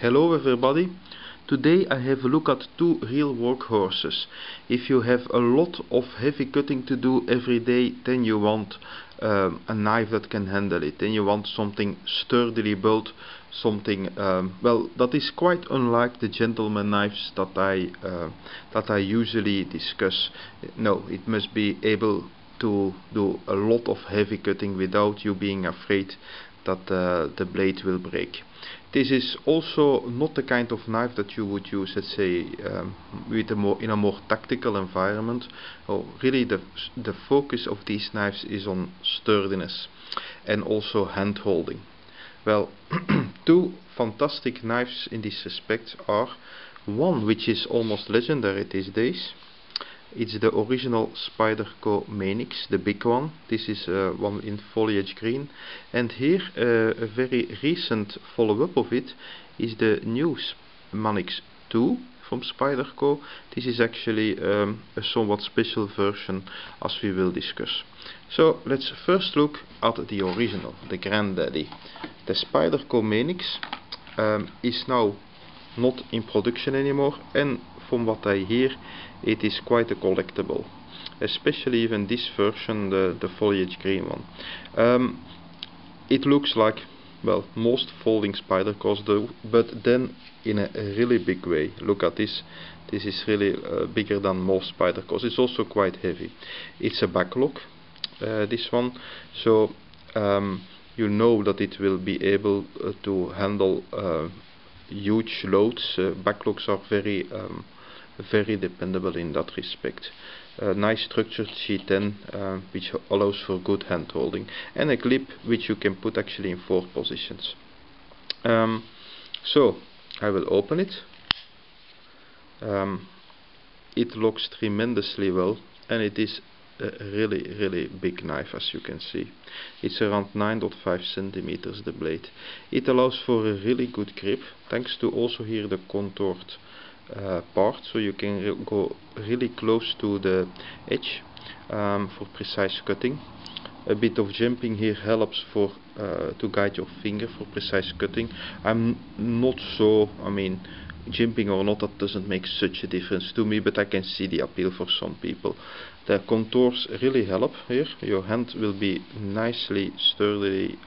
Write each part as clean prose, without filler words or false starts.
Hello everybody. Today I have a look at two real workhorses. If you have a lot of heavy cutting to do every day, then you want a knife that can handle it. Then you want something sturdily built, something well, that is quite unlike the gentleman knives that I usually discuss. No, it must be able to do a lot of heavy cutting without you being afraid that the blade will break. This is also not the kind of knife that you would use, let's say, in a more tactical environment. Really, the focus of these knives is on sturdiness and also hand holding. Well, two fantastic knives in this respect are one which is almost legendary these days. It's the original Spyderco Manix, the big one. This is one in foliage green, and here a very recent follow-up of it is the new Manix 2 from Spyderco. This is actually a somewhat special version, as we will discuss. So let's first look at the original, the granddaddy. The Spyderco Manix is now not in production anymore, and from what I hear, it is quite a collectible, especially even this version, the foliage green one. It looks like, well, most folding Spydercos do, but then in a really big way. Look at this. This is really bigger than most Spydercos. It's also quite heavy. It's a backlock, this one, so you know that it will be able to handle huge loads. Backlocks are very dependable in that respect. Nice structured G10 which allows for good hand holding, and a clip which you can put actually in 4 positions. So I will open it. It looks tremendously well, and it is a really big knife, as you can see. It's around 9.5 centimeters, the blade. It allows for a really good grip, thanks to also here the contoured part, so you can go really close to the edge for precise cutting. A bit of jumping here helps for to guide your finger for precise cutting. I'm not so, jumping or not, that doesn't make such a difference to me, but I can see the appeal for some people. The contours really help here. Your hand will be nicely sturdily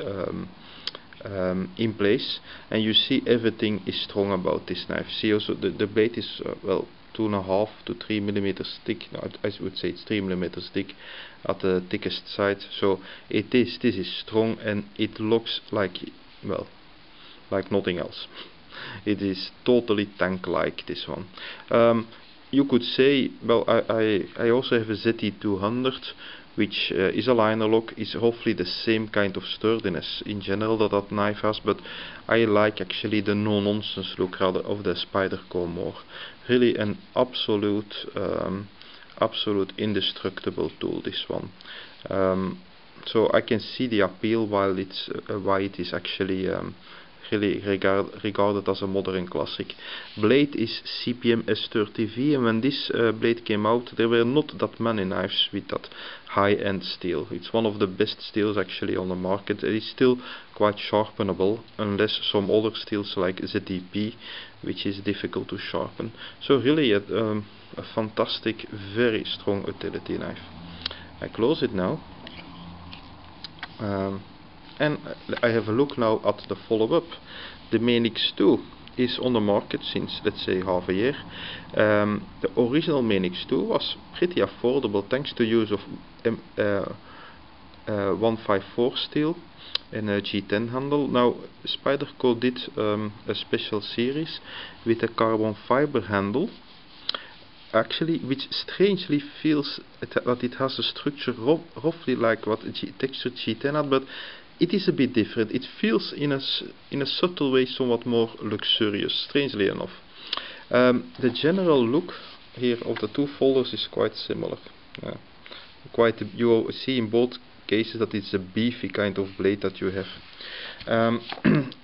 in place, and you see everything is strong about this knife. See also the blade is well, 2.5 to 3 millimeters thick. No, I would say it's 3 millimeters thick at the thickest side. So this is strong, and it looks like, well, like nothing else. It is totally tank-like, this one. You could say, well, I also have a ZT200, which is a liner lock, is hopefully the same kind of sturdiness in general that knife has, but I like actually the no-nonsense look rather of the Spyderco more. Really an absolute indestructible tool, this one. So I can see the appeal while it's why it is actually really regarded as a modern classic. Blade is CPM S30V, and when this blade came out, there were not that many knives with that high-end steel. It's one of the best steels actually on the market. It is still quite sharpenable, unless some other steels like ZTP, which is difficult to sharpen. So really a fantastic, very strong utility knife. I close it now. And I have a look now at the follow-up. The Manix 2 is on the market since, let's say, half a year. The original Manix 2 was pretty affordable thanks to use of 154 steel and a G10 handle. Now Spyderco did a special series with a carbon fiber handle, actually, which strangely feels that it has a structure roughly like what a textured G10 had, but it is a bit different. It feels in a subtle way somewhat more luxurious, strangely enough. The general look here of the two folders is quite similar. You will see in both cases that it's a beefy kind of blade that you have.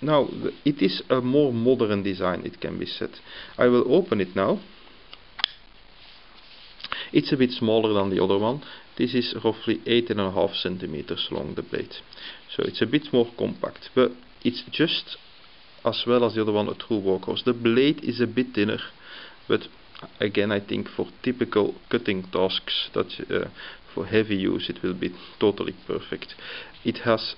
Now it is a more modern design, it can be said. I will open it now. It's a bit smaller than the other one. This is roughly 8.5 centimeters long, the blade. So it's a bit more compact, but it's just as well as the other one a true workhorse. The blade is a bit thinner, but again I think for typical cutting tasks, that for heavy use it will be totally perfect. It has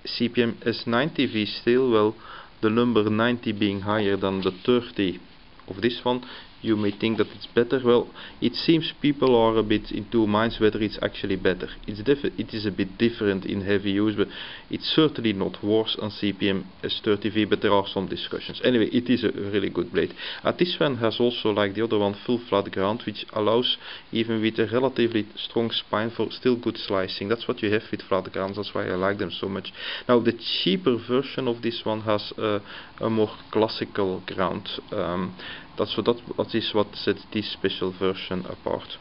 CPM S90V still, well, the number 90 being higher than the 30 of this one. You may think that it's better. Well, it seems people are a bit in two minds whether it's actually better. It is a bit different in heavy use, but it's certainly not worse on CPM S30V, but there are some discussions. Anyway, it is a really good blade. This one has also, like the other one, full flat ground, which allows, even with a relatively strong spine, for still good slicing. That's what you have with flat grounds, that's why I like them so much. Now, the cheaper version of this one has a more classical ground. That is what sets this special version apart.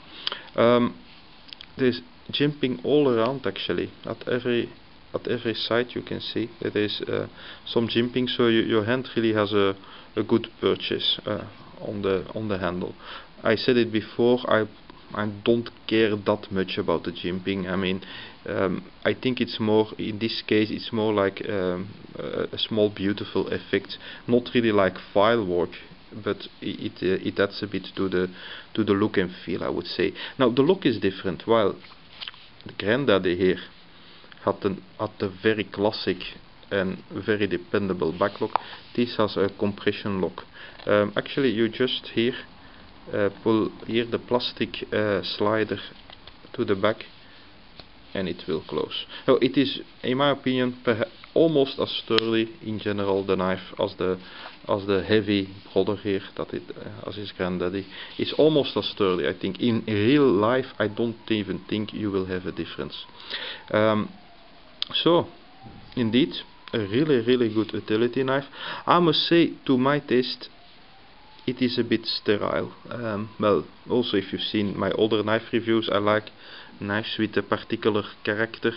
There's jimping all around actually. At every side you can see that there's some jimping, so your hand really has a good purchase on the handle. I said it before, I don't care that much about the jimping. I mean, I think it's more, in this case, it's more like a small beautiful effect, not really like file work, but it adds a bit to the look and feel, I would say. Now the look is different. While the granddaddy here had the very classic and very dependable back lock, this has a compression lock. Actually, you just here pull here the plastic slider to the back, and it will close. So it is, in my opinion, almost as sturdy in general, the knife, as the heavy brother here, that it as his granddaddy, is almost as sturdy. I think in real life I don't even think you will have a difference. So indeed, a really good utility knife. I must say, to my taste, it is a bit sterile. Well, also if you've seen my other knife reviews, I like knives with a particular character.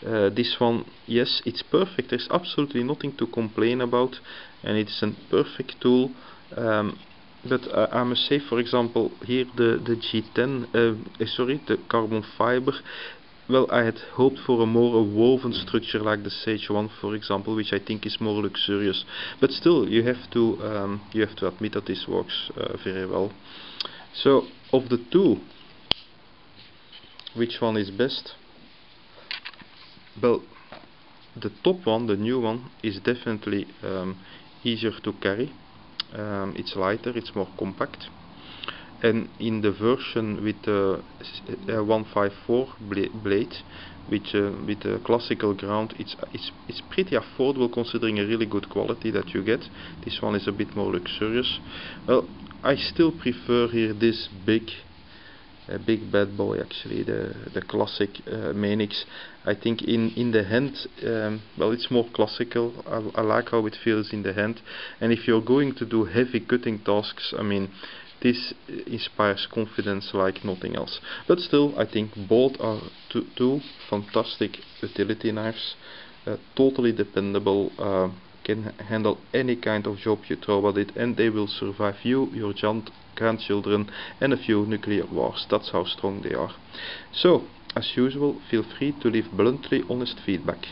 This one, yes, it's perfect. There's absolutely nothing to complain about, and it's a perfect tool. But I must say, for example, here the G10, the carbon fiber. Well, I had hoped for a more woven structure like the Sage 1, for example, which I think is more luxurious. But still, you have to admit that this works very well. So, of the two, which one is best? Well, the top one, the new one, is definitely easier to carry. It's lighter, it's more compact. And in the version with the 154 blade, with a classical ground, it's pretty affordable considering a really good quality that you get. This one is a bit more luxurious. Well, I still prefer here this big bad boy, actually, the classic Manix. I think in the hand, well, it's more classical. I like how it feels in the hand, and if you're going to do heavy cutting tasks, I mean, this inspires confidence like nothing else. But still, I think both are two fantastic utility knives, totally dependable, can handle any kind of job you throw at it, and they will survive you, your grandchildren, and a few nuclear wars. That's how strong they are. So, as usual, feel free to leave bluntly honest feedback.